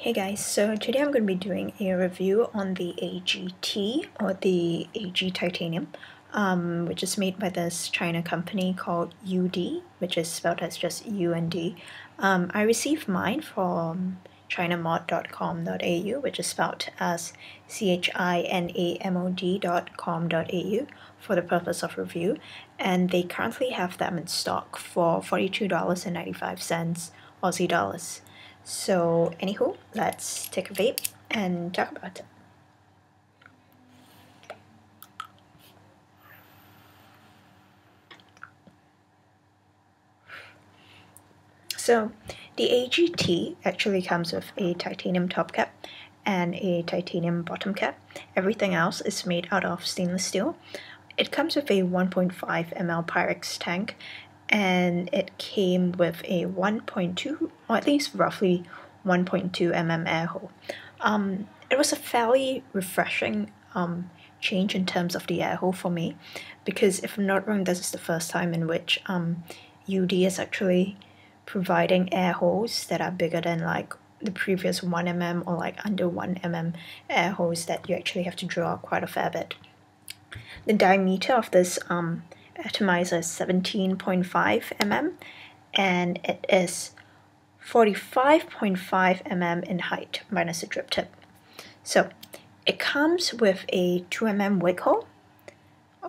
Hey guys, so today I'm going to be doing a review on the AGT or the AG Titanium, which is made by this China company called UD, which is spelled as just U and D. I received mine from chinamod.com.au, which is spelled as CHINAMOD.com.au for the purpose of review, and they currently have them in stock for $42.95 Aussie dollars. So anywho, let's take a vape and talk about it. So the AGT actually comes with a titanium top cap and a titanium bottom cap. Everything else is made out of stainless steel. It comes with a 1.5 ml Pyrex tank, and it came with a 1.2, or at least roughly 1.2 mm air hole. It was a fairly refreshing change in terms of the air hole for me, because if I'm not wrong, this is the first time in which UD is actually providing air holes that are bigger than like the previous 1 mm or like under 1 mm air holes that you actually have to draw quite a fair bit. The diameter of this atomizer is 17.5 mm, and it is 45.5 mm in height minus a drip tip. So it comes with a 2 mm wick hole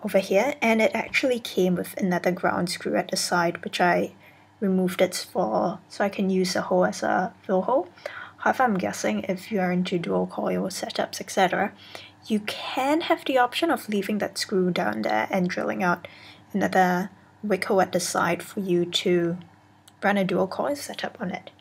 over here, and it actually came with another ground screw at the side, which I removed it for so I can use the hole as a fill hole. However, I'm guessing if you are into dual coil setups, etc., you can have the option of leaving that screw down there and drilling out another wick hole at the side for you to run a dual coil setup on it.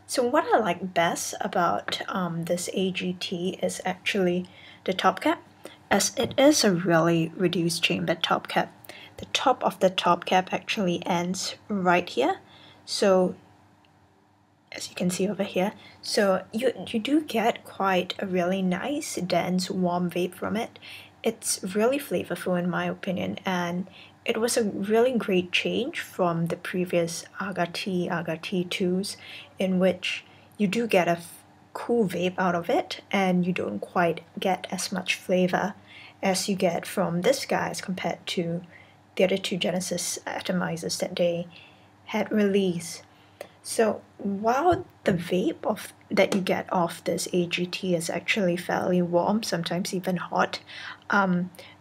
So what I like best about this AGT is actually the top cap, as it is a really reduced chamber top cap. The top of the top cap actually ends right here, so as you can see over here, so you do get quite a really nice, dense, warm vape from it. It's really flavorful in my opinion, and it was a really great change from the previous AGT 2s, in which you do get a cool vape out of it, and you don't quite get as much flavor as you get from this guy as compared to the other two Genesis atomizers that they had released. So while the vape that you get off this AGT is actually fairly warm, sometimes even hot,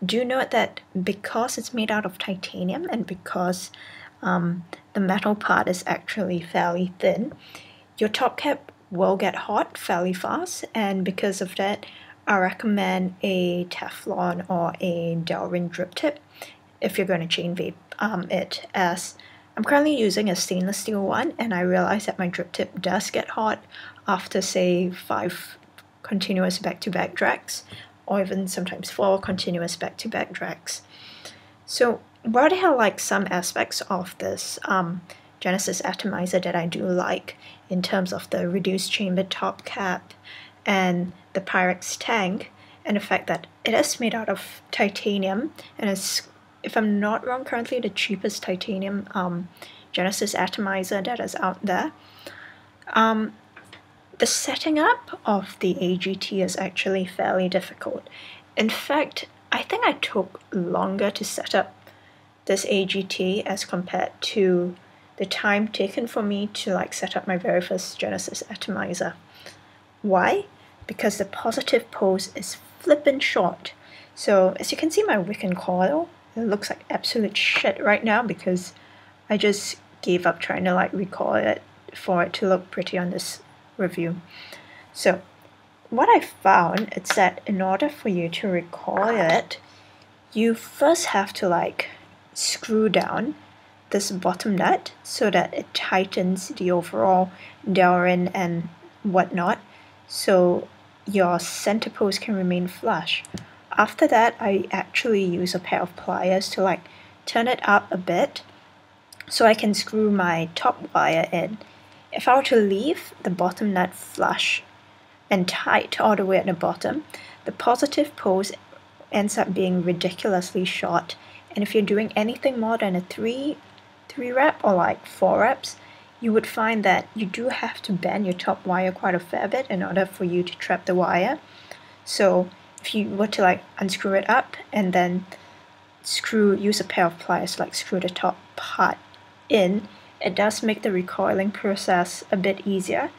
do note that because it's made out of titanium and because the metal part is actually fairly thin, your top cap will get hot fairly fast, and because of that, I recommend a Teflon or a Delrin drip tip if you're going to chain vape it, as I'm currently using a stainless steel one, and I realize that my drip tip does get hot after say 5 continuous back-to-back drags, or even sometimes 4 continuous back-to-back drags. So while there are like some aspects of this Genesis atomizer that I do like in terms of the reduced chamber top cap and the Pyrex tank, and the fact that it is made out of titanium and is, if I'm not wrong, currently the cheapest titanium Genesis atomizer that is out there. The setting up of the AGT is actually fairly difficult. In fact, I think I took longer to set up this AGT as compared to the time taken for me to like set up my very first Genesis atomizer. Why? Because the positive pose is flippin' short. So as you can see, my wick and coil, it looks like absolute shit right now because I just gave up trying to like recoil it for it to look pretty on this review. So what I found is that in order for you to recoil it, you first have to like screw down this bottom nut so that it tightens the overall Delrin and whatnot, so your center pose can remain flush. After that, I actually use a pair of pliers to like turn it up a bit so I can screw my top wire in. If I were to leave the bottom nut flush and tight all the way at the bottom, the positive pose ends up being ridiculously short, and if you're doing anything more than a 3 rep or like 4 reps, you would find that you do have to bend your top wire quite a fair bit in order for you to trap the wire. So if you were to like unscrew it up and then use a pair of pliers, like screw the top part in, it does make the recoiling process a bit easier,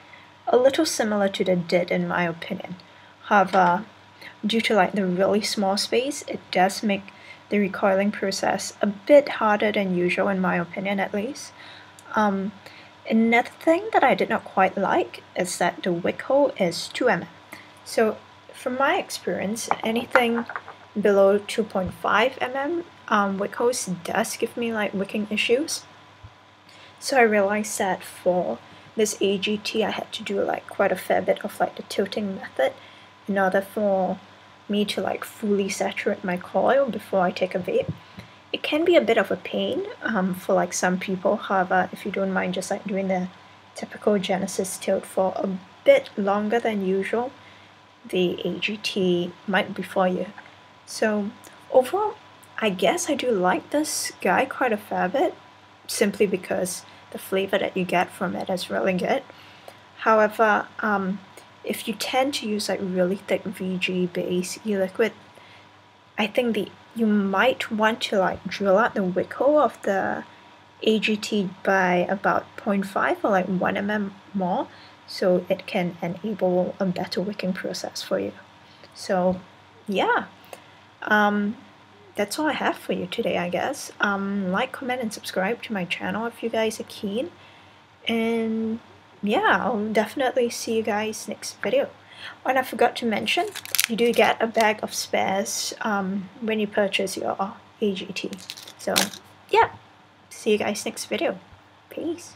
a little similar to the did in my opinion. However, due to like the really small space, it does make the recoiling process a bit harder than usual in my opinion at least. Another thing that I did not quite like is that the wick hole is 2 mm. So from my experience, anything below 2.5 mm wick holes does give me like wicking issues. So I realized that for this AGT I had to do like quite a fair bit of like the tilting method in order for me to like fully saturate my coil before I take a vape. It can be a bit of a pain for like some people. However, if you don't mind just like doing the typical Genesis tilt for a bit longer than usual, the AGT might be for you. So overall, I guess I do like this guy quite a fair bit, simply because the flavor that you get from it is really good. However, if you tend to use like really thick VG base e-liquid, I think you might want to like drill out the wick hole of the AGT by about 0.5 or like 1 mm more, so it can enable a better wicking process for you. So yeah, that's all I have for you today, I guess. Like, comment, and subscribe to my channel if you guys are keen. And yeah, I'll definitely see you guys next video. Oh, and I forgot to mention, you do get a bag of spares when you purchase your AGT. So yeah, see you guys next video. Peace.